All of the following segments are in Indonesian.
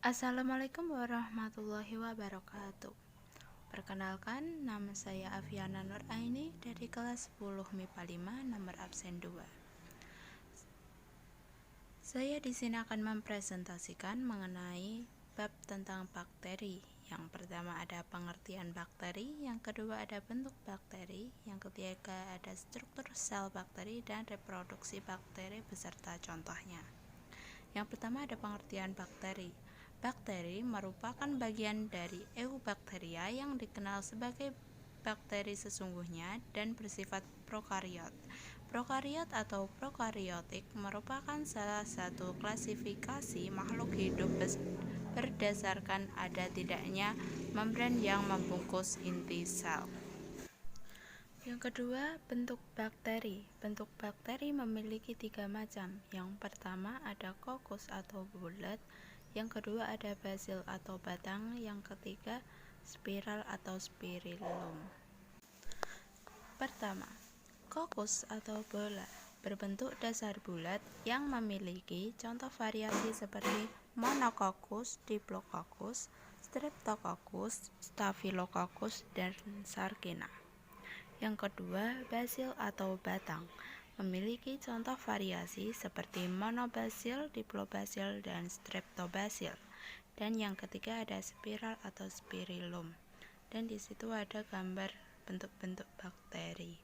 Assalamualaikum warahmatullahi wabarakatuh. Perkenalkan, nama saya Afiana Nuraini dari kelas 10 MIPA 5 nomor absen 2. Saya di sini akan mempresentasikan mengenai bab tentang bakteri. Yang pertama ada pengertian bakteri, yang kedua ada bentuk bakteri, yang ketiga ada struktur sel bakteri dan reproduksi bakteri beserta contohnya. Yang pertama ada pengertian bakteri. Bakteri merupakan bagian dari eubakteria yang dikenal sebagai bakteri sesungguhnya dan bersifat prokariot. Prokariot atau prokariotik merupakan salah satu klasifikasi makhluk hidup berdasarkan ada tidaknya membran yang membungkus inti sel. Yang kedua, bentuk bakteri. Bentuk bakteri memiliki 3 macam. Yang pertama ada kokus atau bulat, yang kedua ada basil atau batang, yang ketiga spiral atau spirillum. Pertama, kokus atau bola berbentuk dasar bulat yang memiliki contoh variasi seperti monokokus, diplococcus, streptococcus, staphylococcus, dan sarkina. Yang kedua, basil atau batang memiliki contoh variasi seperti monobasil, diplobasil, dan streptobasil. Dan yang ketiga ada spiral atau spirillum. Dan di situ ada gambar bentuk-bentuk bakteri.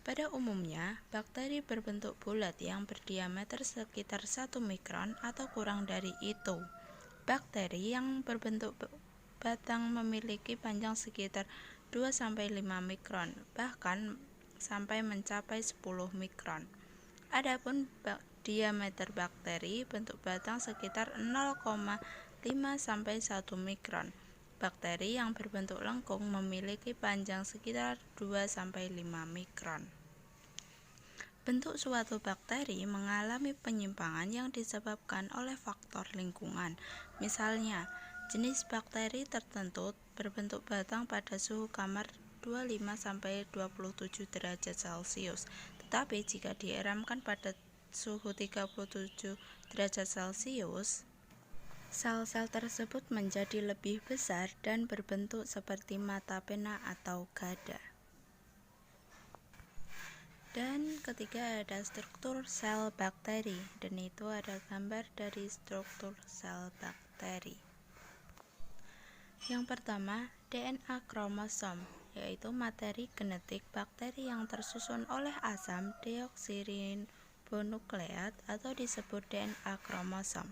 Pada umumnya, bakteri berbentuk bulat yang berdiameter sekitar 1 mikron atau kurang dari itu. Bakteri yang berbentuk batang memiliki panjang sekitar 2-5 mikron, bahkan sampai mencapai 10 mikron. Adapun diameter bakteri bentuk batang sekitar 0,5-1 mikron. Bakteri yang berbentuk lengkung memiliki panjang sekitar 2-5 mikron. Bentuk suatu bakteri mengalami penyimpangan yang disebabkan oleh faktor lingkungan. Misalnya, jenis bakteri tertentu berbentuk batang pada suhu kamar 25-27 derajat Celcius, tetapi jika dieramkan pada suhu 37 derajat Celcius, sel-sel tersebut menjadi lebih besar dan berbentuk seperti mata pena atau gada. Dan ketiga ada struktur sel bakteri, dan itu ada gambar dari struktur sel bakteri. Yang pertama, DNA kromosom, yaitu materi genetik bakteri yang tersusun oleh asam deoksiribonukleat atau disebut DNA kromosom.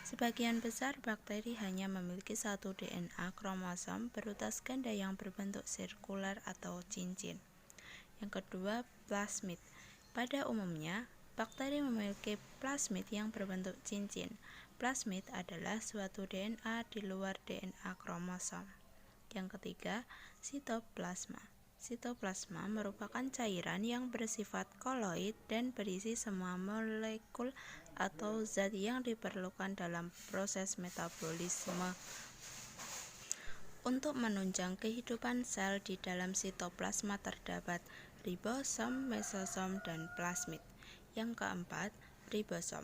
Sebagian besar bakteri hanya memiliki satu DNA kromosom berutas ganda yang berbentuk sirkular atau cincin. Yang kedua, plasmid. Pada umumnya, bakteri memiliki plasmid yang berbentuk cincin. Plasmid adalah suatu DNA di luar DNA kromosom. Yang ketiga, sitoplasma. Sitoplasma merupakan cairan yang bersifat koloid dan berisi semua molekul atau zat yang diperlukan dalam proses metabolisme. Untuk menunjang kehidupan sel di dalam sitoplasma terdapat ribosom, mesosom, dan plasmid. Yang keempat, ribosom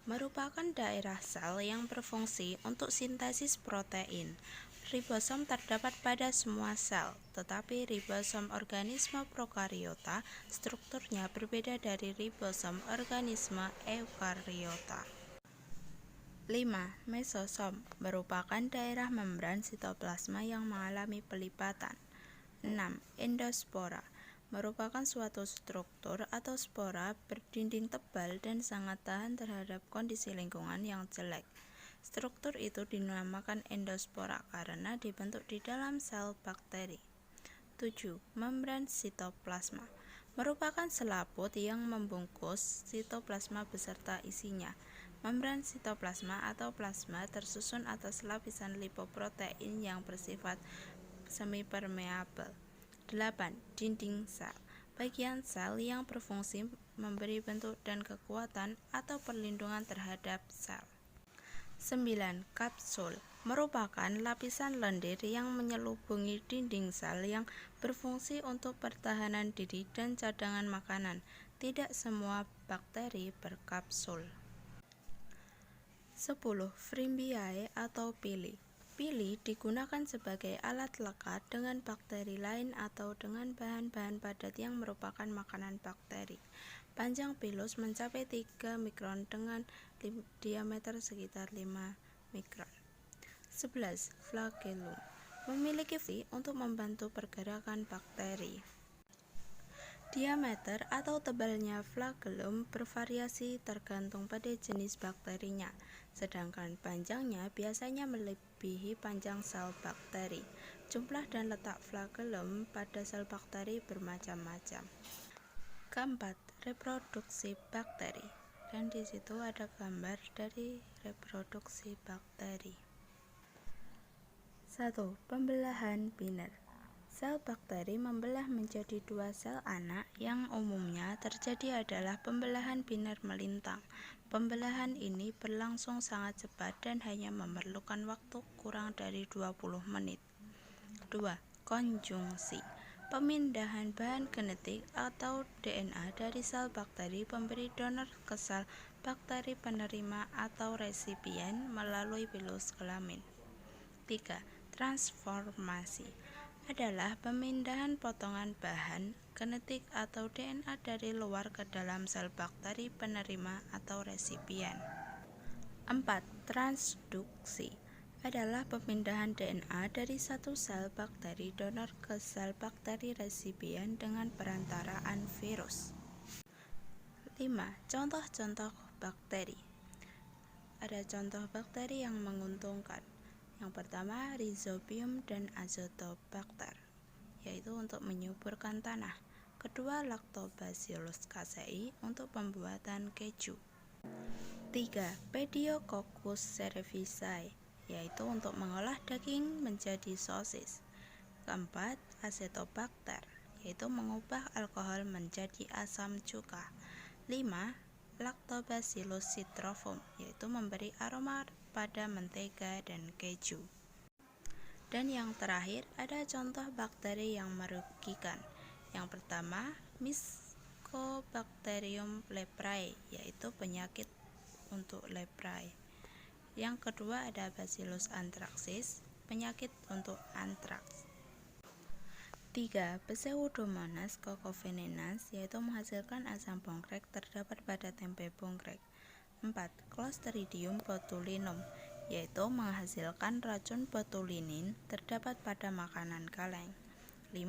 merupakan daerah sel yang berfungsi untuk sintesis protein. Ribosom terdapat pada semua sel, tetapi ribosom organisme prokariota strukturnya berbeda dari ribosom organisme eukariota. 5. Mesosom merupakan daerah membran sitoplasma yang mengalami pelipatan. 6. Endospora merupakan suatu struktur atau spora berdinding tebal dan sangat tahan terhadap kondisi lingkungan yang jelek. Struktur itu dinamakan endospora karena dibentuk di dalam sel bakteri. 7. Membran sitoplasma merupakan selaput yang membungkus sitoplasma beserta isinya. Membran sitoplasma atau plasma tersusun atas lapisan lipoprotein yang bersifat semipermeabel. 8. Dinding sel, bagian sel yang berfungsi memberi bentuk dan kekuatan atau perlindungan terhadap sel. 9. Kapsul merupakan lapisan lendir yang menyelubungi dinding sel yang berfungsi untuk pertahanan diri dan cadangan makanan. Tidak semua bakteri berkapsul. 10. Frimbiae atau pili. Pili digunakan sebagai alat lekat dengan bakteri lain atau dengan bahan-bahan padat yang merupakan makanan bakteri. Panjang pilus mencapai 3 mikron dengan diameter sekitar 5 mikron. 11. Flagellum memiliki fungsi untuk membantu pergerakan bakteri. Diameter atau tebalnya flagellum bervariasi tergantung pada jenis bakterinya, sedangkan panjangnya biasanya melebihi panjang sel bakteri. Jumlah dan letak flagellum pada sel bakteri bermacam-macam. Keempat, reproduksi bakteri. Dan di situ ada gambar dari reproduksi bakteri. 1. Pembelahan biner. Sel bakteri membelah menjadi 2 sel anak. Yang umumnya terjadi adalah pembelahan biner melintang. Pembelahan ini berlangsung sangat cepat dan hanya memerlukan waktu kurang dari 20 menit. 2. Konjungsi. Pemindahan bahan genetik atau DNA dari sel bakteri pemberi donor ke sel bakteri penerima atau resipien melalui pilus kelamin. 3. Transformasi adalah pemindahan potongan bahan genetik atau DNA dari luar ke dalam sel bakteri penerima atau resipien. 4. Transduksi adalah pemindahan DNA dari satu sel bakteri donor ke sel bakteri resipien dengan perantaraan virus. 5. Contoh-contoh bakteri. Ada contoh bakteri yang menguntungkan. Yang pertama, Rhizobium dan Azotobacter, yaitu untuk menyuburkan tanah. Kedua, Lactobacillus casei untuk pembuatan keju. 3. Pediococcus cerevisiae, yaitu untuk mengolah daging menjadi sosis. Keempat, Acetobacter, yaitu mengubah alkohol menjadi asam cuka. 5. Lactobacillus citrophum, yaitu memberi aroma pada mentega dan keju. Dan yang terakhir, ada contoh bakteri yang merugikan. Yang pertama, Mycobacterium leprae, yaitu penyakit untuk leprae. Yang kedua ada Bacillus anthracis, penyakit untuk antraks. 3. Pseudomonas cocovenenas, yaitu menghasilkan asam bongkrek terdapat pada tempe bongkrek. 4. Clostridium botulinum, yaitu menghasilkan racun botulinin terdapat pada makanan kaleng. 5.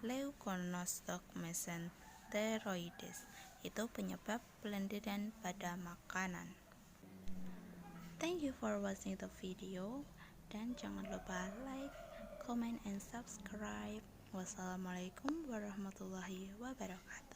Leuconostoc mesenteroides, itu penyebab pelendiran pada makanan. Thank you for watching the video, dan jangan lupa like, comment, and subscribe. Wassalamualaikum warahmatullahi wabarakatuh.